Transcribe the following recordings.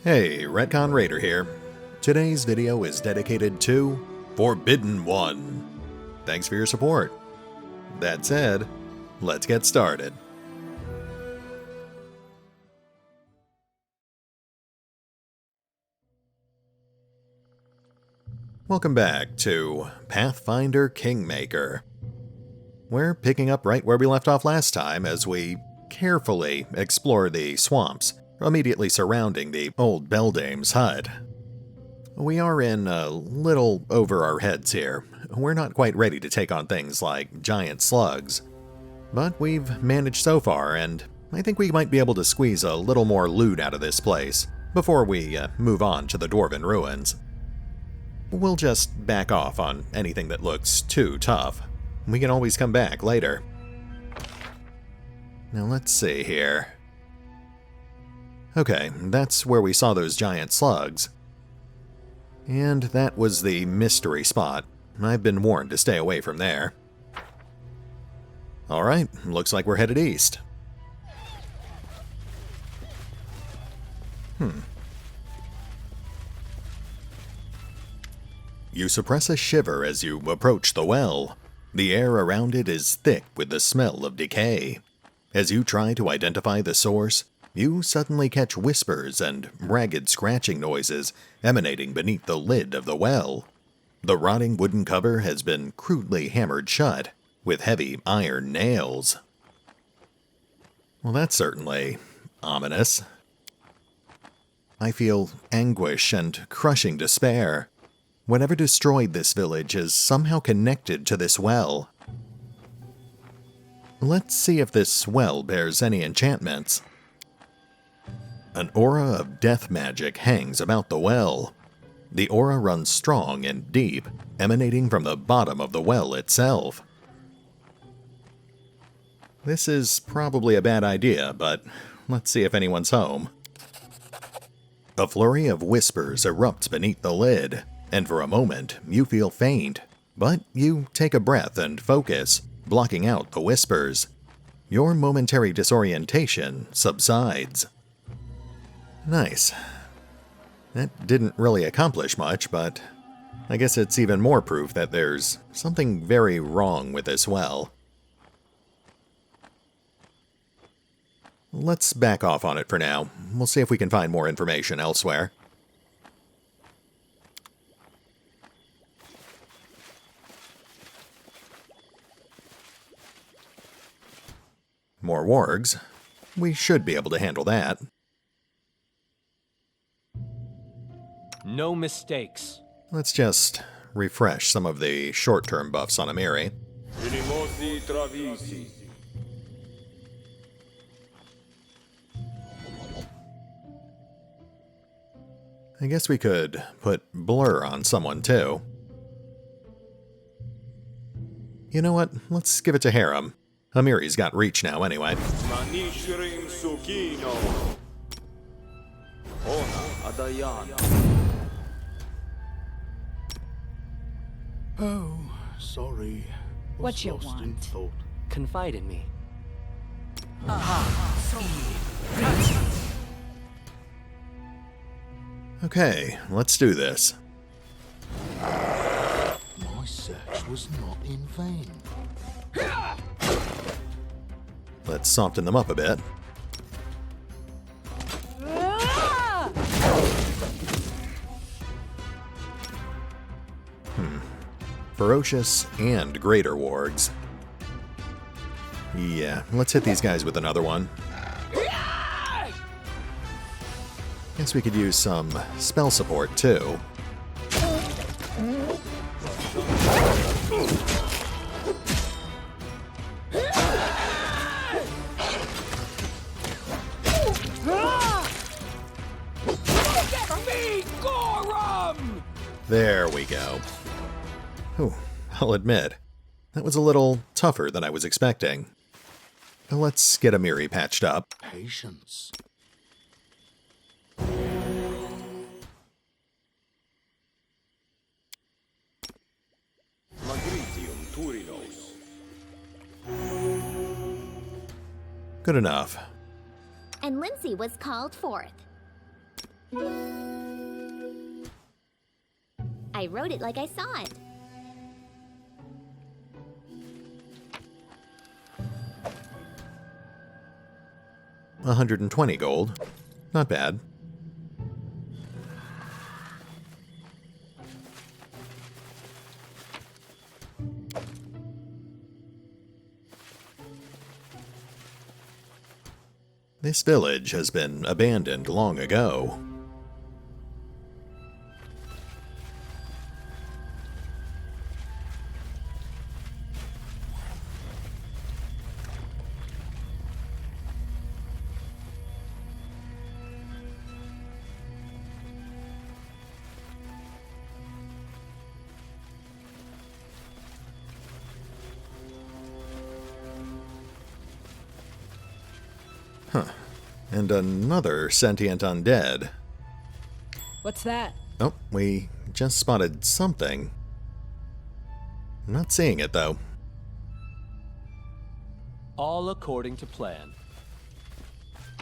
Hey, RetconRaider here. Today's video is dedicated to Forbidden One. Thanks for your support. That said, let's get started. Welcome back to Pathfinder Kingmaker. We're picking up right where we left off last time as we carefully explore the swamps immediately surrounding the old beldame's hut. We are in a little over our heads here. We're not quite ready to take on things like giant slugs, but we've managed so far, and I think we might be able to squeeze a little more loot out of this place before we move on to the dwarven ruins. We'll just back off on anything that looks too tough. We can always come back later. Now let's see here. Okay, that's where we saw those giant slugs. And that was the mystery spot. I've been warned to stay away from there. Alright, looks like we're headed east. You suppress a shiver as you approach the well. The air around it is thick with the smell of decay. As you try to identify the source, you suddenly catch whispers and ragged scratching noises emanating beneath the lid of the well. The rotting wooden cover has been crudely hammered shut with heavy iron nails. Well, that's certainly ominous. I feel anguish and crushing despair. Whatever destroyed this village is somehow connected to this well. Let's see if this well bears any enchantments. An aura of death magic hangs about the well. The aura runs strong and deep, emanating from the bottom of the well itself. This is probably a bad idea, but let's see if anyone's home. A flurry of whispers erupts beneath the lid, and for a moment you feel faint, but you take a breath and focus, blocking out the whispers. Your momentary disorientation subsides. Nice. That didn't really accomplish much, but I guess it's even more proof that there's something very wrong with this well. Let's back off on it for now. We'll see if we can find more information elsewhere. More wargs. We should be able to handle that. No mistakes. Let's just refresh some of the short-term buffs on Amiri. I guess we could put blur on someone too. You know what? Let's give it to Harem. Amiri's got reach now anyway. Oh, sorry. What you Lost in want? thought. Confide in me. Okay, let's do this. My search was not in vain. Let's soften them up a bit. Ferocious and greater wargs. Yeah, let's hit these guys with another one. Guess we could use some spell support too. There we go. Whew, I'll admit, that was a little tougher than I was expecting. Let's get Amiri patched up. Patience. Good enough. And Lindsay was called forth. I wrote it like I saw it. $120 gold. Not bad. This village has been abandoned long ago. And another sentient undead. What's that? Oh, we just spotted something. I'm not seeing it, though. All according to plan.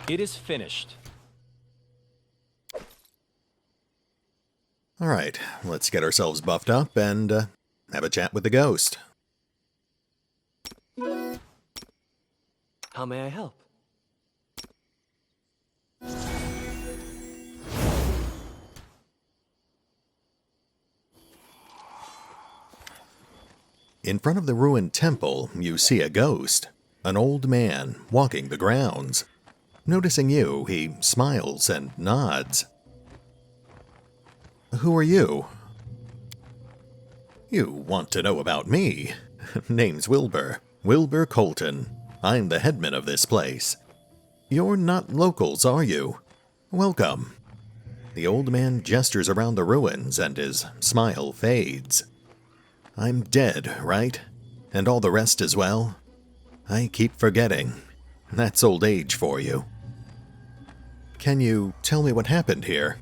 It is finished. Alright, let's get ourselves buffed up and have a chat with the ghost. How may I help? In front of the ruined temple, you see a ghost, an old man walking the grounds. Noticing you, he smiles and nods. Who are you? You want to know about me? Name's Wilbur Colton. I'm the headman of this place. You're not locals, are you? Welcome. The old man gestures around the ruins and his smile fades. I'm dead, right? And all the rest as well? I keep forgetting. That's old age for you. Can you tell me what happened here?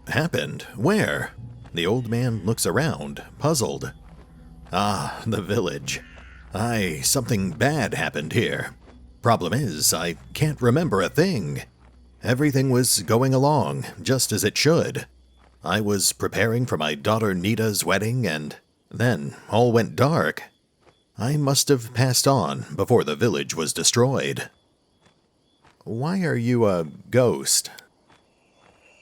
Happened? Where? The old man looks around, puzzled. Ah, the village. Something bad happened here. Problem is, I can't remember a thing. Everything was going along, just as it should. I was preparing for my daughter Nita's wedding, and then all went dark. I must have passed on before the village was destroyed. Why are you a ghost?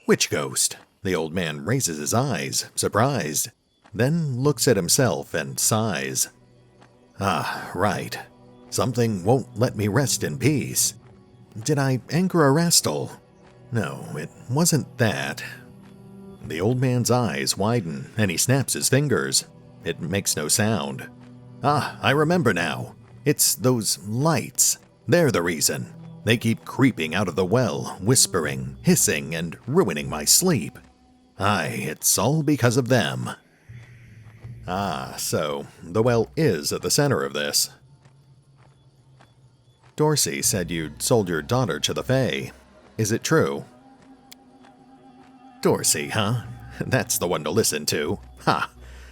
Which ghost? The old man raises his eyes, surprised, then looks at himself and sighs. Ah, right. Something won't let me rest in peace. Did I anchor a rastal? No, it wasn't that. The old man's eyes widen, and he snaps his fingers. It makes no sound. Ah, I remember now. It's those lights. They're the reason. They keep creeping out of the well, whispering, hissing, and ruining my sleep. Aye, it's all because of them. Ah, so the well is at the center of this. Dorsey said you'd sold your daughter to the Fae. Is it true? Dorsey, huh? That's the one to listen to. Ha!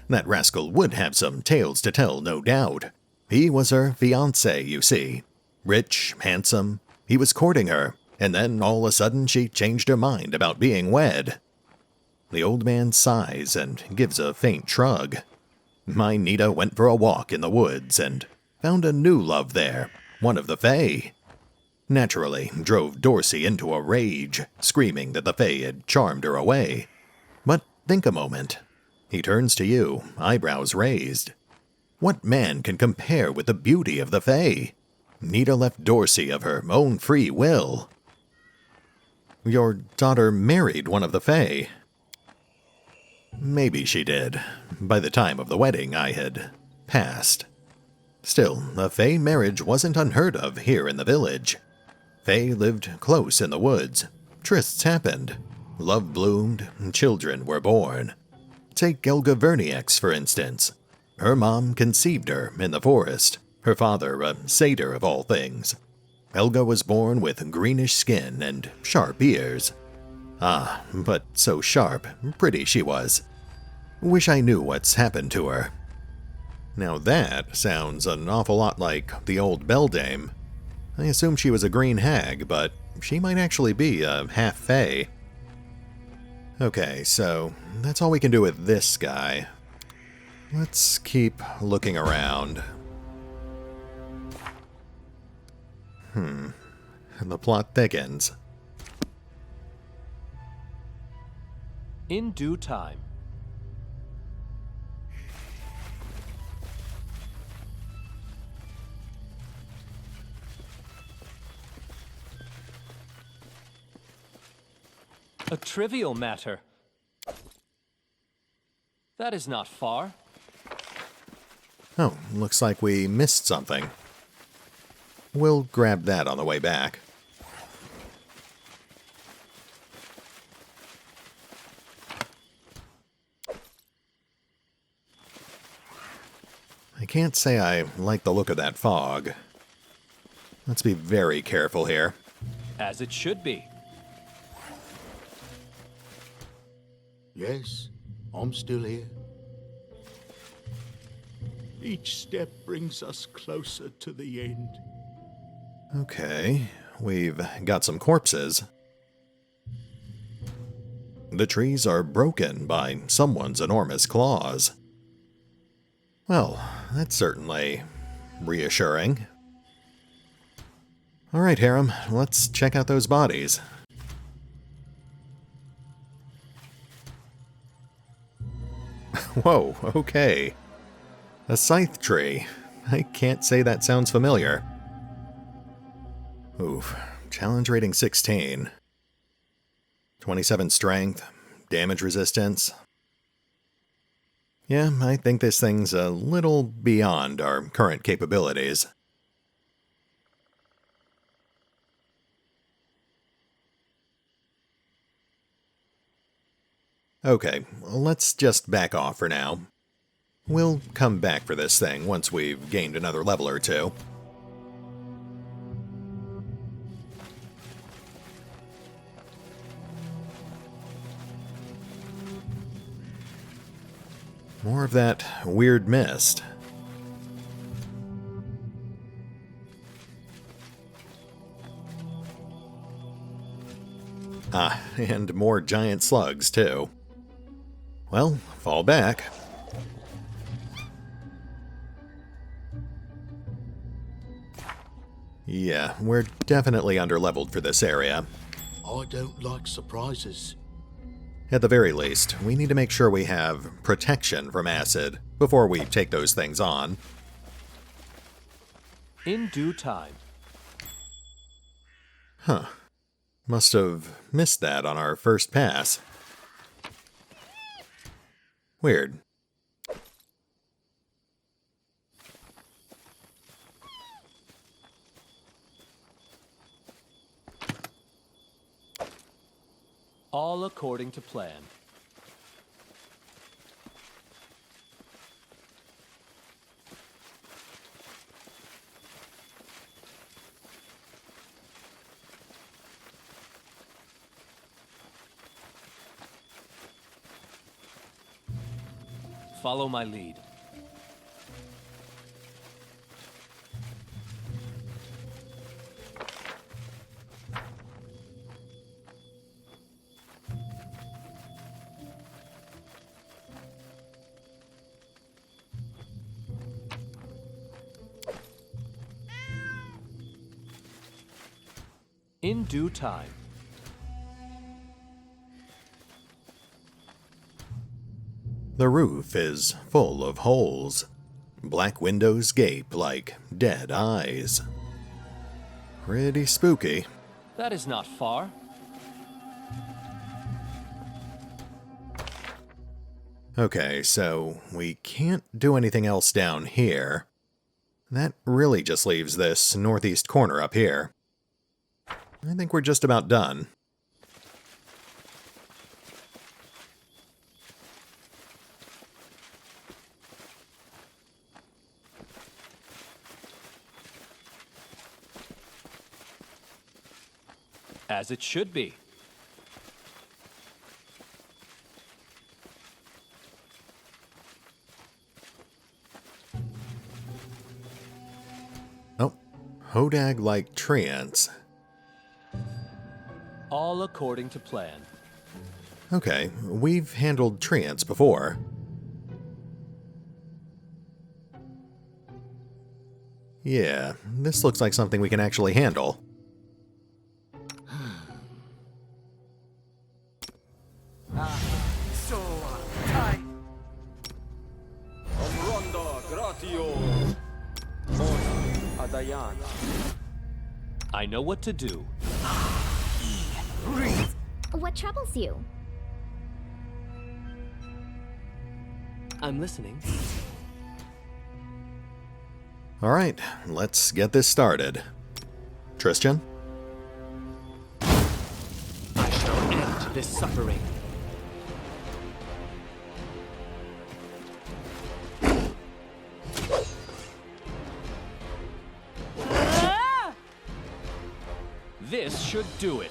That rascal would have some tales to tell, no doubt. He was her fiancé, you see. Rich, handsome. He was courting her, and then all of a sudden she changed her mind about being wed. The old man sighs and gives a faint shrug. My Nita went for a walk in the woods and found a new love there, one of the Fae. Naturally, drove Dorsey into a rage, screaming that the Fae had charmed her away. But think a moment. He turns to you, eyebrows raised. What man can compare with the beauty of the Fae? Nita left Dorsey of her own free will. Your daughter married one of the Fae. Maybe she did. By the time of the wedding, I had passed. Still, a Fae marriage wasn't unheard of here in the village. Fae lived close in the woods. Trysts happened. Love bloomed. Children were born. Take Elga Verniex, for instance. Her mom conceived her in the forest. Her father, a satyr of all things. Elga was born with greenish skin and sharp ears. Ah, but so sharp, pretty she was. Wish I knew what's happened to her. Now that sounds an awful lot like the old beldame. I assume she was a green hag, but she might actually be a half-fae. Okay, so that's all we can do with this guy. Let's keep looking around. The plot thickens. In due time. A trivial matter. That is not far. Oh, looks like we missed something. We'll grab that on the way back. I can't say I like the look of that fog. Let's be very careful here. As it should be. Yes, I'm still here. Each step brings us closer to the end. Okay, we've got some corpses. The trees are broken by someone's enormous claws. Well, that's certainly reassuring. All right, Harem, let's check out those bodies. Whoa, okay. A scythe tree. I can't say that sounds familiar. Oof. Challenge rating 16. 27 strength. Damage resistance. Yeah, I think this thing's a little beyond our current capabilities. Okay, let's just back off for now. We'll come back for this thing once we've gained another level or two. More of that weird mist. Ah, and more giant slugs, too. Well, fall back. Yeah, we're definitely underleveled for this area. I don't like surprises. At the very least, we need to make sure we have protection from acid before we take those things on. In due time. Huh. Must have missed that on our first pass. Weird. All according to plan. Follow my lead. In due time. The roof is full of holes. Black windows gape like dead eyes. Pretty spooky. That is not far. Okay, so we can't do anything else down here. That really just leaves this northeast corner up here. I think we're just about done. As it should be. Oh, Hodag-like treants. All according to plan. Okay, we've handled treants before. Yeah, this looks like something we can actually handle. I know what to do. What troubles you? I'm listening. Alright, let's get this started. Tristan? I shall end this suffering. This should do it.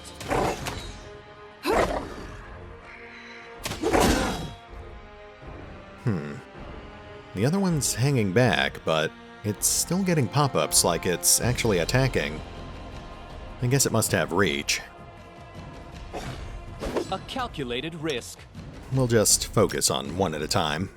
The other one's hanging back, but it's still getting pop-ups like it's actually attacking. I guess it must have reach. A calculated risk. We'll just focus on one at a time.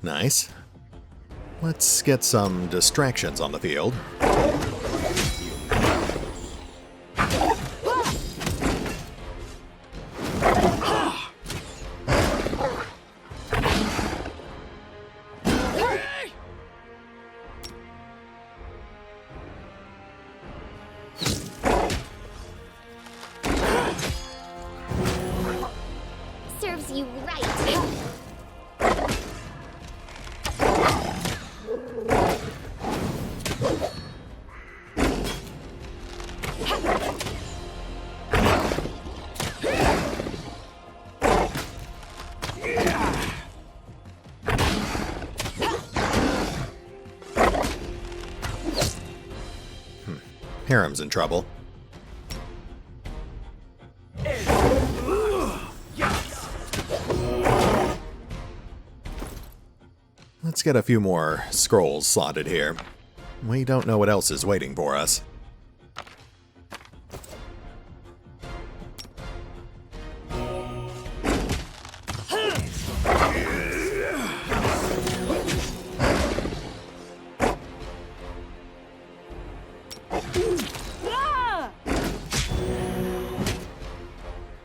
Nice. Let's get some distractions on the field. Serves you right. Harem's in trouble. Let's get a few more scrolls slotted here. We don't know what else is waiting for us.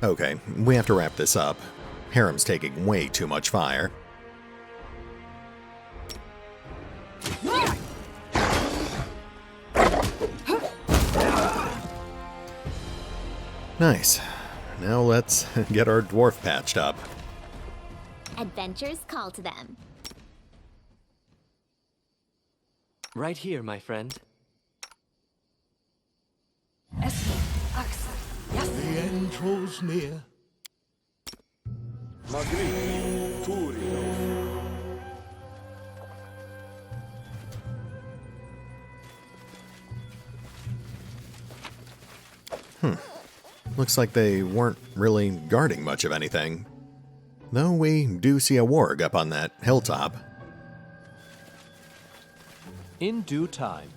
Okay, we have to wrap this up. Harem's taking way too much fire. Nice. Now let's get our dwarf patched up. Adventures call to them. Right here, my friend. The end draws near. Looks like they weren't really guarding much of anything. Though we do see a warg up on that hilltop. In due time.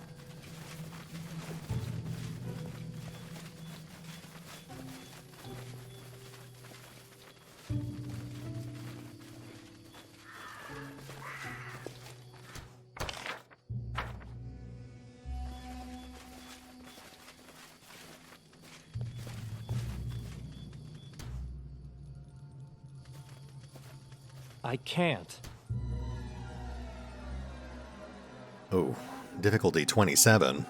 I can't. Oh, difficulty 27.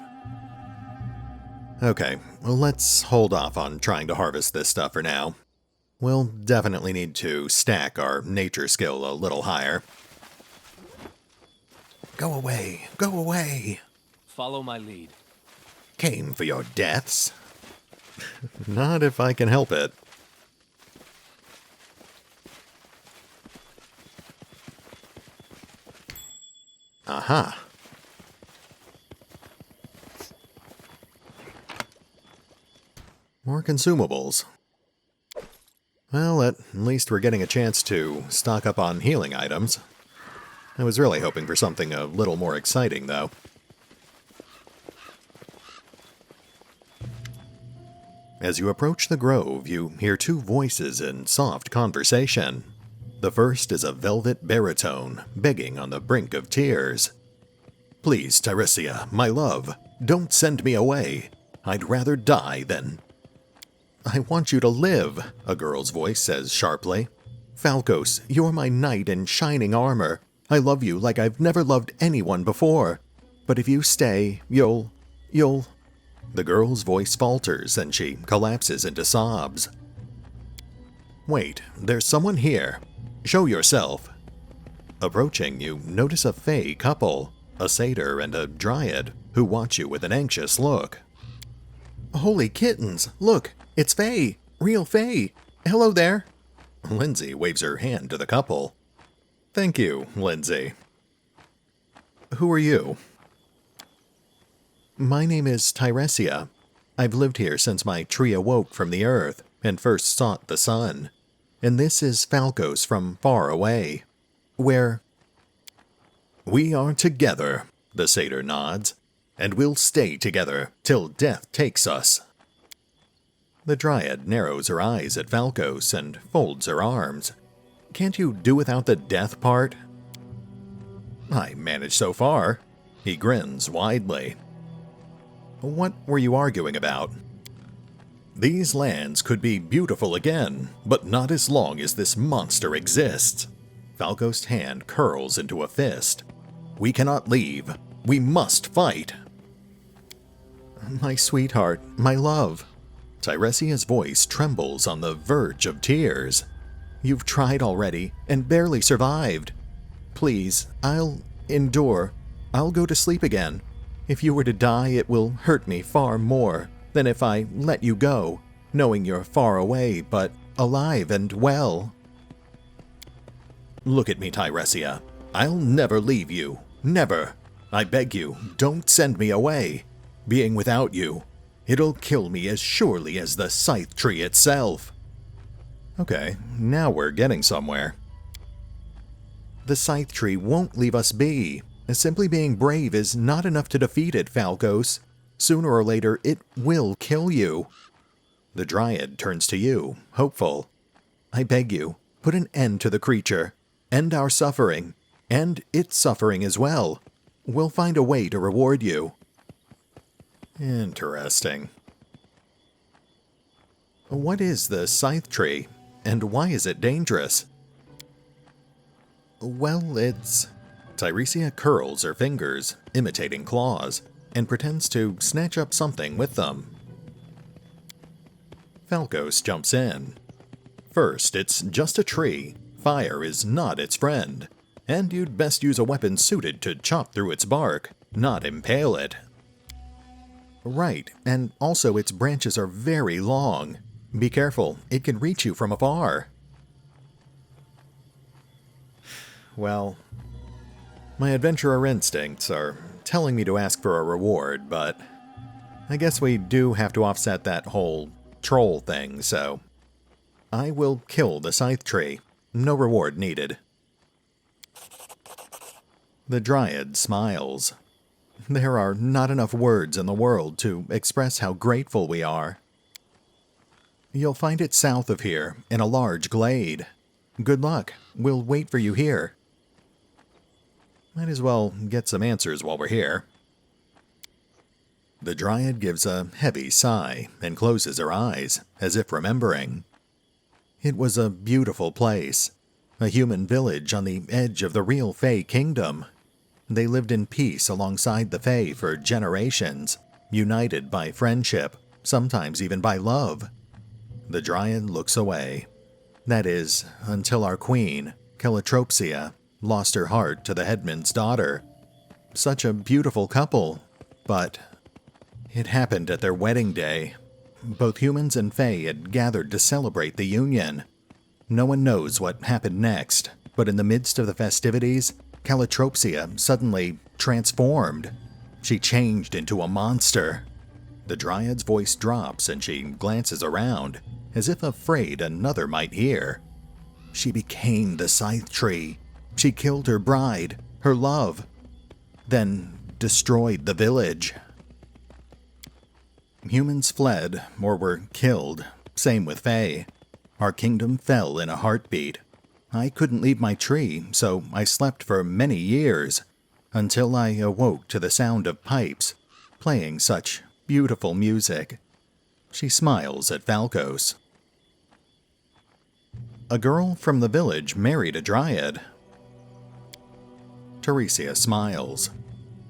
Okay, well let's hold off on trying to harvest this stuff for now. We'll definitely need to stack our nature skill a little higher. Go away! Go away! Follow my lead. came for your deaths? Not if I can help it. Aha. More consumables. Well, at least we're getting a chance to stock up on healing items. I was really hoping for something a little more exciting, though. As you approach the grove, you hear two voices in soft conversation. The first is a velvet baritone, begging on the brink of tears. "Please, Teresa, my love, don't send me away. I'd rather die than—" "I want you to live," a girl's voice says sharply. "Falcos, you're my knight in shining armor. I love you like I've never loved anyone before. But if you stay, you'll... The girl's voice falters and she collapses into sobs. "Wait, there's someone here. Show yourself." Approaching, you notice a fae couple, a satyr and a dryad, who watch you with an anxious look. "Holy kittens, look, it's fae, real fae. Hello there." Lindsay waves her hand to the couple. "Thank you, Lindsay. Who are you?" "My name is Teresa. I've lived here since my tree awoke from the earth and first sought the sun. And this is Falcos from far away. Where—" "We are together," the satyr nods, "and we'll stay together till death takes us." The dryad narrows her eyes at Falcos and folds her arms. "Can't you do without the death part?" "I manage so far." He grins widely. "What were you arguing about?" "These lands could be beautiful again, but not as long as this monster exists." Falcos' hand curls into a fist. "We cannot leave. We must fight." "My sweetheart, my love." Teresa's voice trembles on the verge of tears. "You've tried already and barely survived. Please, I'll endure. I'll go to sleep again. If you were to die, it will hurt me far more than if I let you go, knowing you're far away but alive and well." "Look at me, Teresa. I'll never leave you. Never. I beg you, don't send me away. Being without you, it'll kill me as surely as the scythe tree itself." Okay, now we're getting somewhere. "The scythe tree won't leave us be. Simply being brave is not enough to defeat it, Falcos. Sooner or later, it will kill you." The dryad turns to you, hopeful. "I beg you, put an end to the creature. End our suffering, and its suffering as well. We'll find a way to reward you." Interesting. What is the scythe tree, and why is it dangerous? "Well, it's..." Teresa curls her fingers, imitating claws, and pretends to snatch up something with them. Falcos jumps in. "First, it's just a tree. Fire is not its friend, and you'd best use a weapon suited to chop through its bark, not impale it." "Right, and also its branches are very long. Be careful, it can reach you from afar." Well, my adventurer instincts are telling me to ask for a reward, but I guess we do have to offset that whole troll thing, so I will kill the scythe tree. No reward needed. The dryad smiles. "There are not enough words in the world to express how grateful we are. You'll find it south of here, in a large glade. Good luck. We'll wait for you here." Might as well get some answers while we're here. The dryad gives a heavy sigh and closes her eyes, as if remembering. It was a beautiful place, a human village on the edge of the real Fae kingdom. They lived in peace alongside the Fae for generations, united by friendship, sometimes even by love. The dryad looks away. That is, until our queen, Calitropsia, lost her heart to the headman's daughter. Such a beautiful couple, but It happened at their wedding day. Both humans and Fae had gathered to celebrate the union. No one knows what happened next, but in the midst of the festivities, Calotropsia suddenly transformed. She changed into a monster. The Dryad's voice drops and she glances around, as if afraid another might hear. She became the Scythe Tree. She killed her bride, her love, then destroyed the village. Humans fled or were killed, same with Fae. Our kingdom fell in a heartbeat. I couldn't leave my tree, so I slept for many years, until I awoke to the sound of pipes, playing such beautiful music. She smiles at Falcos. A girl from the village married a dryad. Teresa smiles.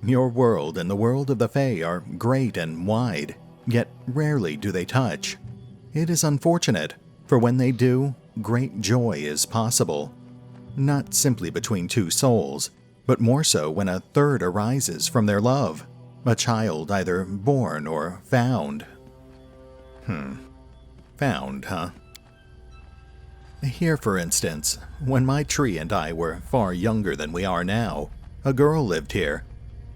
Your world and the world of the Fae are great and wide, yet rarely do they touch. It is unfortunate, for when they do, great joy is possible. Not simply between two souls, but more so when a third arises from their love, a child either born or found. Found, huh? Here, for instance, when my tree and I were far younger than we are now, a girl lived here,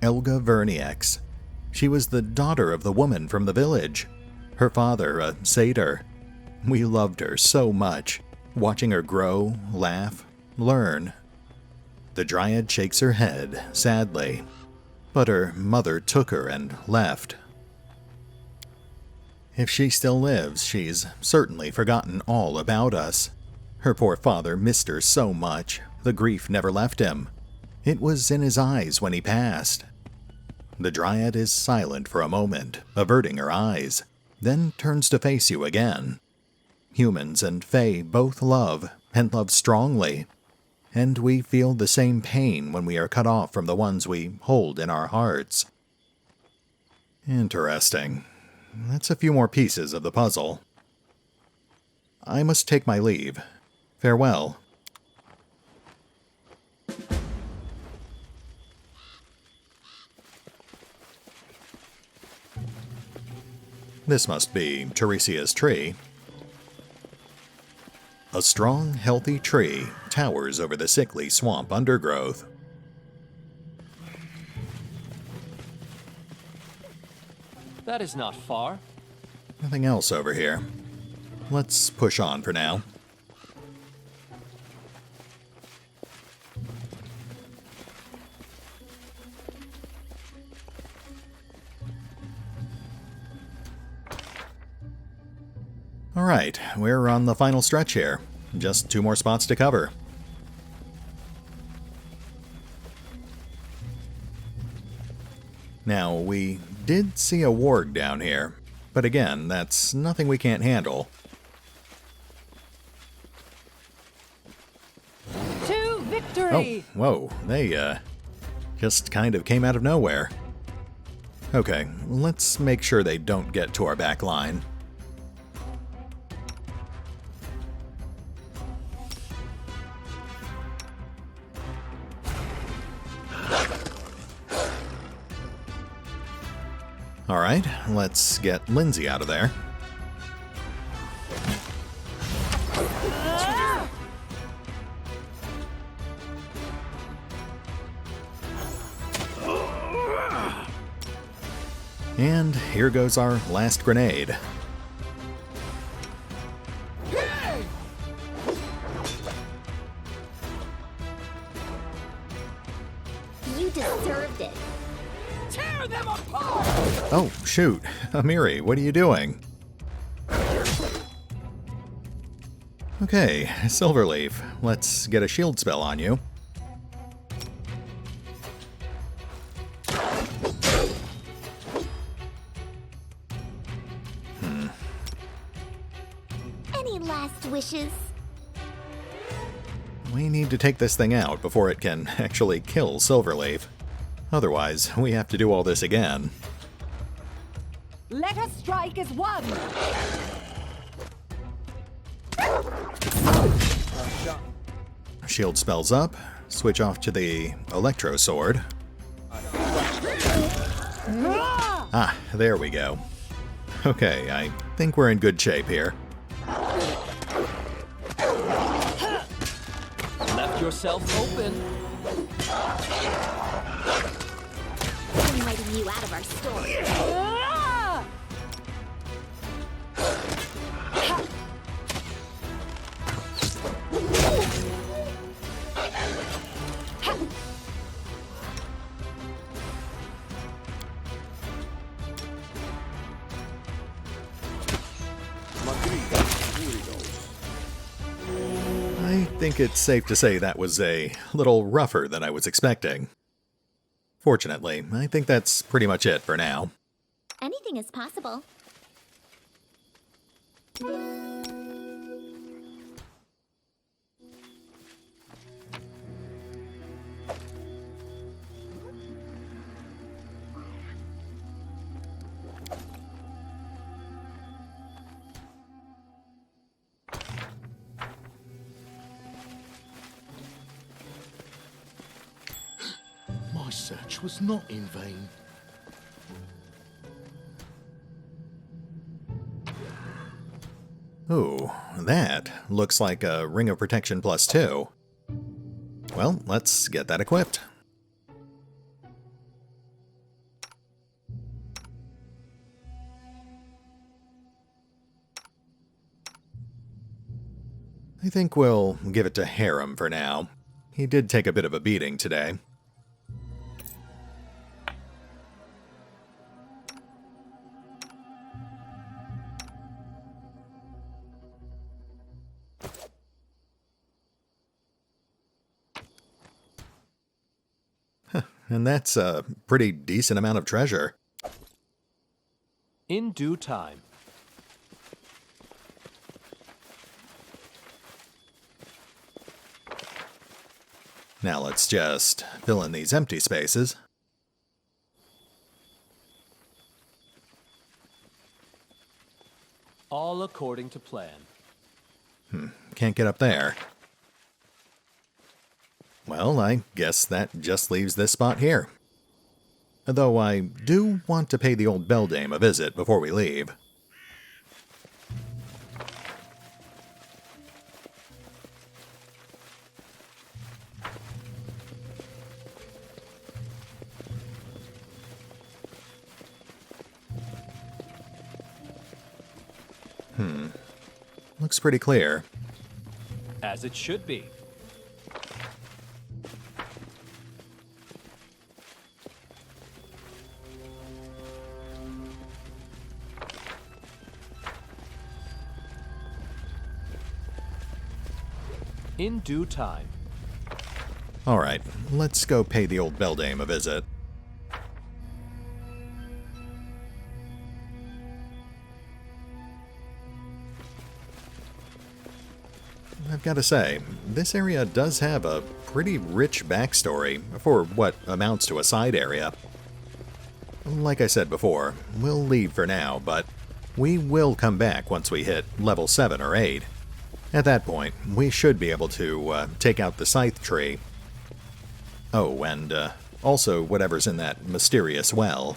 Elga Verniex. She was the daughter of the woman from the village. Her father, a satyr. We loved her so much, watching her grow, laugh, learn. The Dryad shakes her head, sadly. But her mother took her and left. If she still lives, she's certainly forgotten all about us. Her poor father missed her so much, the grief never left him. It was in his eyes when he passed. The Dryad is silent for a moment, averting her eyes, then turns to face you again. Humans and Fae both love, and love strongly. And we feel the same pain when we are cut off from the ones we hold in our hearts. Interesting. That's a few more pieces of the puzzle. I must take my leave. Farewell. This must be Teresa's tree. A strong, healthy tree towers over the sickly swamp undergrowth. That is not far. Nothing else over here. Let's push on for now. Alright, we're on the final stretch here. Just 2 more spots to cover. Now, we did see a warg down here, but again, that's nothing we can't handle. To victory! Oh, whoa, they, just kind of came out of nowhere. Okay, let's make sure they don't get to our back line. Alright, let's get Lindsay out of there. And here goes our last grenade. You deserved it. Tear them apart! Oh, shoot. Amiri, what are you doing? Okay, Silverleaf, let's get a shield spell on you. Any last wishes? We need to take this thing out before it can actually kill Silverleaf. Otherwise, we have to do all this again. Let us strike as one! Shield spells up, switch off to the Electro Sword. Ah, there we go. Okay, I think we're in good shape here. Left yourself open. I'm letting you out of our story. Ah! I think it's safe to say that was a little rougher than I was expecting. Fortunately, I think that's pretty much it for now. Anything is possible. My search was not in vain. Ooh, that looks like a Ring of Protection +2. Well, let's get that equipped. I think we'll give it to Harem for now. He did take a bit of a beating today. And that's a pretty decent amount of treasure. In due time. Now let's just fill in these empty spaces. All according to plan. Can't get up there. Well, I guess that just leaves this spot here. Though I do want to pay the old beldame a visit before we leave. Looks pretty clear. As it should be. In due time. Alright, let's go pay the old beldame a visit. I've got to say, this area does have a pretty rich backstory for what amounts to a side area. Like I said before, we'll leave for now, but we will come back once we hit level 7 or 8. At that point, we should be able to take out the scythe tree. Oh, and also whatever's in that mysterious well.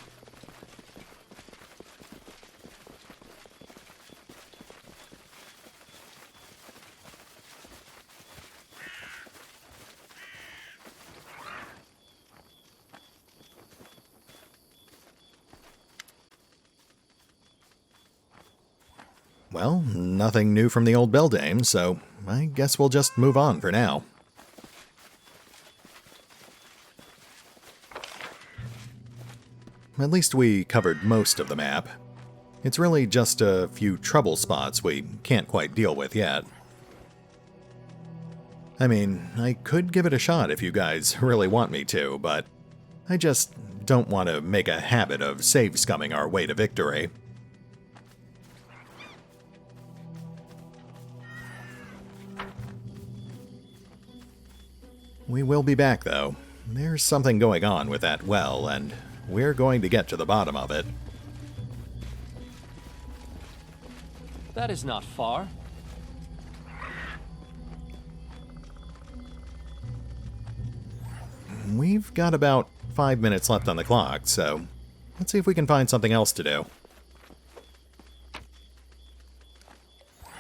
Well, nothing new from the old beldame, so I guess we'll just move on for now. At least we covered most of the map. It's really just a few trouble spots we can't quite deal with yet. I mean, I could give it a shot if you guys really want me to, but I just don't want to make a habit of save scumming our way to victory. We will be back, though. There's something going on with that well, and we're going to get to the bottom of it. That is not far. We've got about 5 minutes left on the clock, so Let's see if we can find something else to do.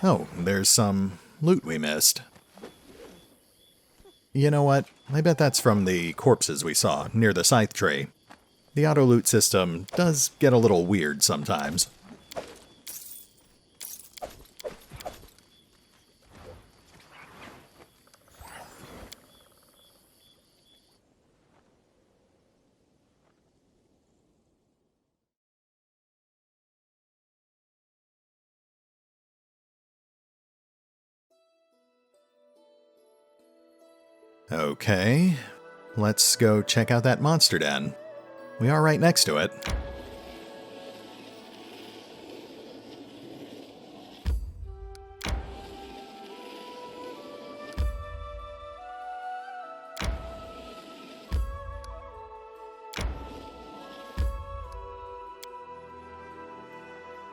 Oh, there's some loot we missed. You know what? I bet that's from the corpses we saw near the scythe tree. The auto-loot system does get a little weird sometimes. Okay, let's go check out that monster den. We are right next to it.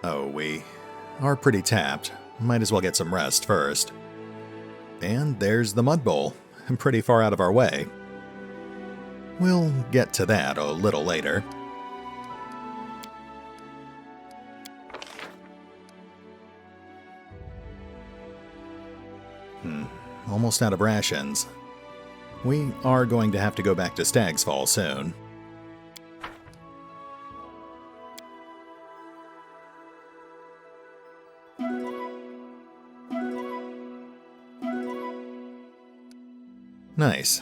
Oh, we are pretty tapped. Might as well get some rest first. And there's the mud bowl. Pretty far out of our way. We'll get to that a little later. Almost out of rations. We are going to have to go back to Stag's Fall soon. Nice.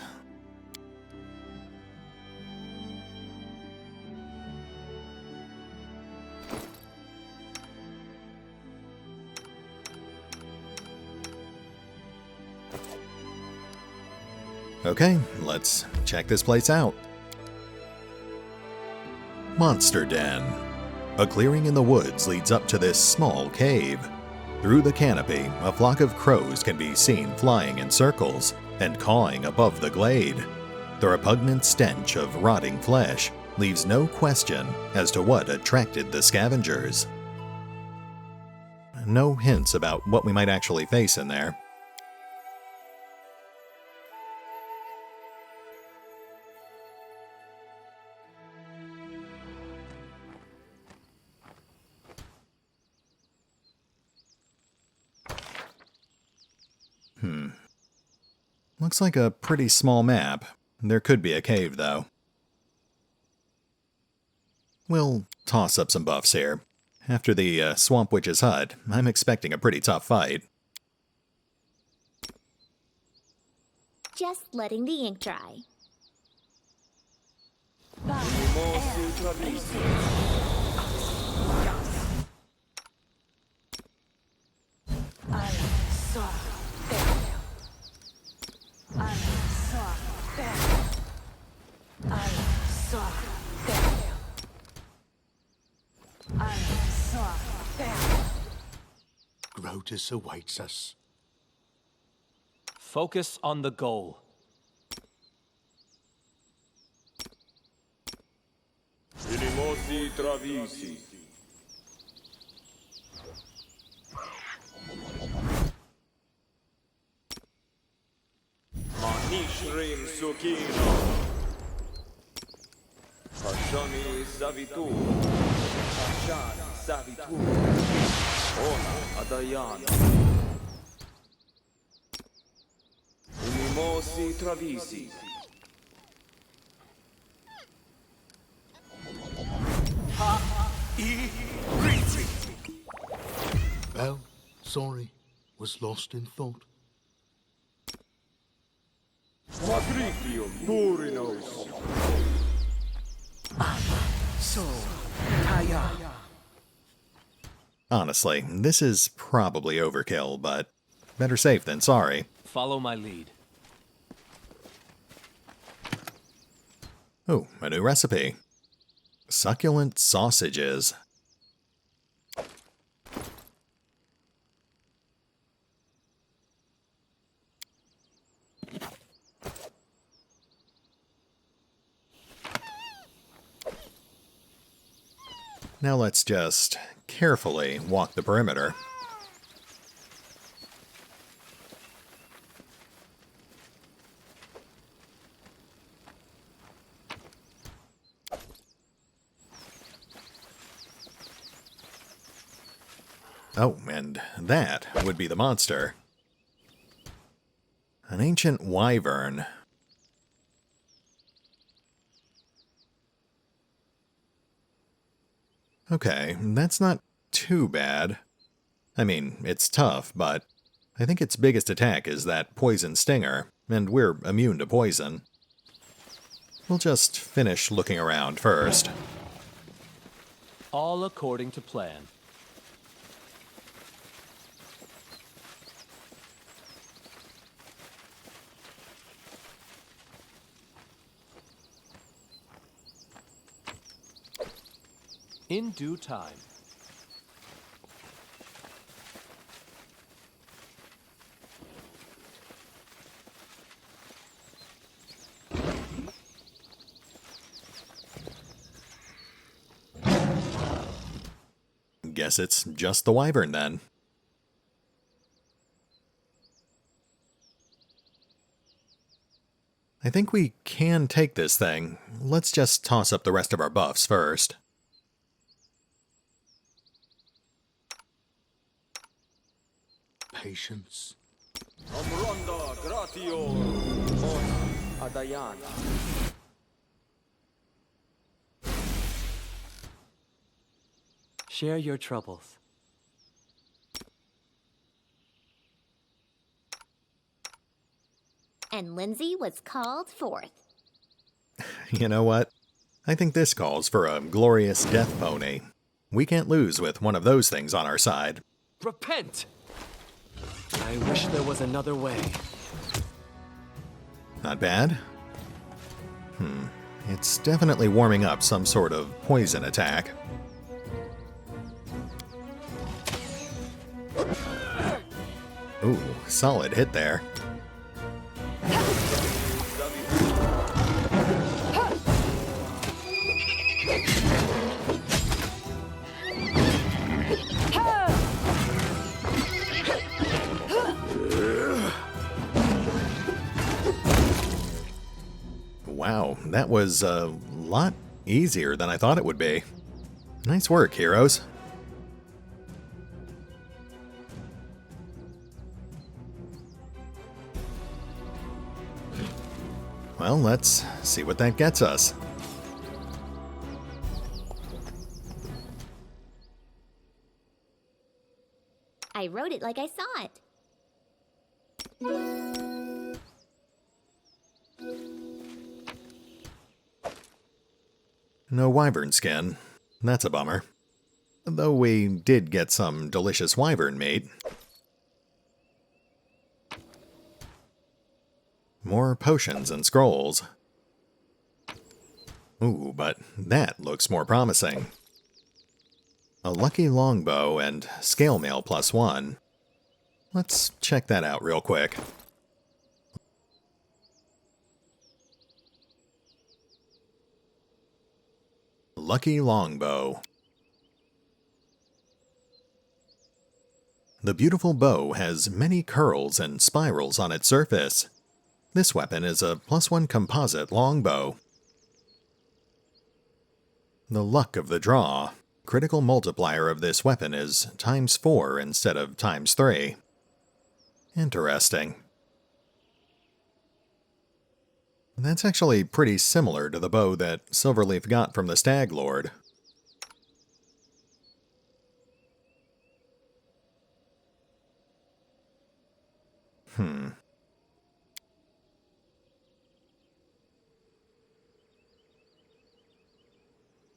Okay, let's check this place out. Monster Den. A clearing in the woods leads up to this small cave. Through the canopy, a flock of crows can be seen flying in circles and cawing above the glade. The repugnant stench of rotting flesh leaves no question as to what attracted the scavengers. No hints about what we might actually face in there. Looks like a pretty small map. There could be a cave, though. We'll toss up some buffs here. After the Swamp Witch's hut, I'm expecting a pretty tough fight. Just letting the ink dry. Grotus awaits us. Focus on the goal. Inimosi travisi. Manishrim sukino. Hashami savitu. Hashan savitu. Ona adayan. Inimosi travisi. Well, sorry, was lost in thought. Patricium durinos. So, Kaya. Honestly, this is probably overkill, but better safe than sorry. Follow my lead. Oh, a new recipe. Succulent sausages. Now let's just carefully walk the perimeter. Oh, and that would be the monster. An ancient wyvern. Okay, that's not too bad. I mean, it's tough, but I think its biggest attack is that poison stinger, and we're immune to poison. We'll just finish looking around first. All according to plan. In due time. Guess it's just the wyvern then. I think we can take this thing. Let's just toss up the rest of our buffs first. Patience. Amronda gratio. Adayan. Share your troubles. And Lindsay was called forth. You know what? I think this calls for a glorious death pony. We can't lose with one of those things on our side. Repent! I wish there was another way. Not bad. It's definitely warming up some sort of poison attack. Ooh, solid hit there. Wow, that was a lot easier than I thought it would be. Nice work, heroes. Well, let's see what that gets us. I wrote it like I saw it. No wyvern skin. That's a bummer. Though we did get some delicious wyvern meat. More potions and scrolls. Ooh, but that looks more promising. A lucky longbow and scale mail +1. Let's check that out real quick. Lucky longbow. The beautiful bow has many curls and spirals on its surface. This weapon is a +1 composite longbow. The luck of the draw. Critical multiplier of this weapon is ×4 instead of ×3. Interesting. That's actually pretty similar to the bow that Silverleaf got from the Stag Lord.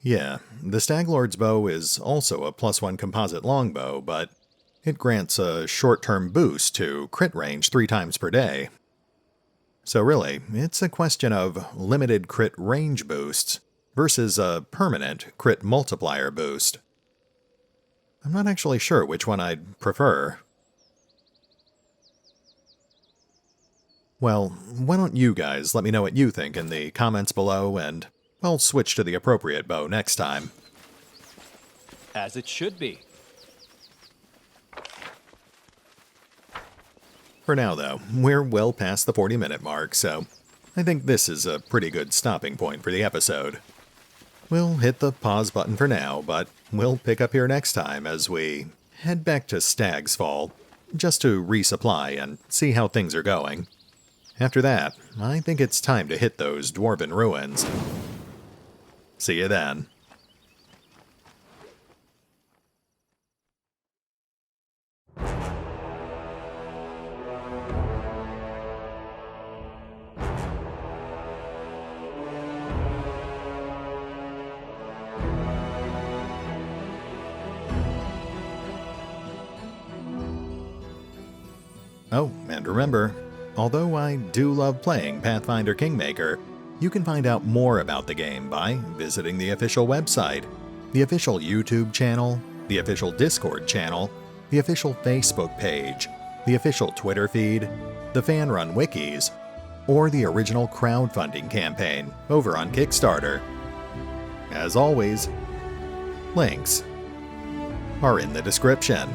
Yeah, the Stag Lord's bow is also a +1 composite longbow, but it grants a short-term boost to crit range 3 times per day. So really, it's a question of limited crit range boosts versus a permanent crit multiplier boost. I'm not actually sure which one I'd prefer. Well, why don't you guys let me know what you think in the comments below, and I'll switch to the appropriate bow next time. As it should be. For now, though, we're well past the 40-minute mark, so I think this is a pretty good stopping point for the episode. We'll hit the pause button for now, but we'll pick up here next time as we head back to Stag's Fall, just to resupply and see how things are going. After that, I think it's time to hit those dwarven ruins. See you then. Oh, and remember, although I do love playing Pathfinder Kingmaker, you can find out more about the game by visiting the official website, the official YouTube channel, the official Discord channel, the official Facebook page, the official Twitter feed, the fan-run wikis, or the original crowdfunding campaign over on Kickstarter. As always, links are in the description.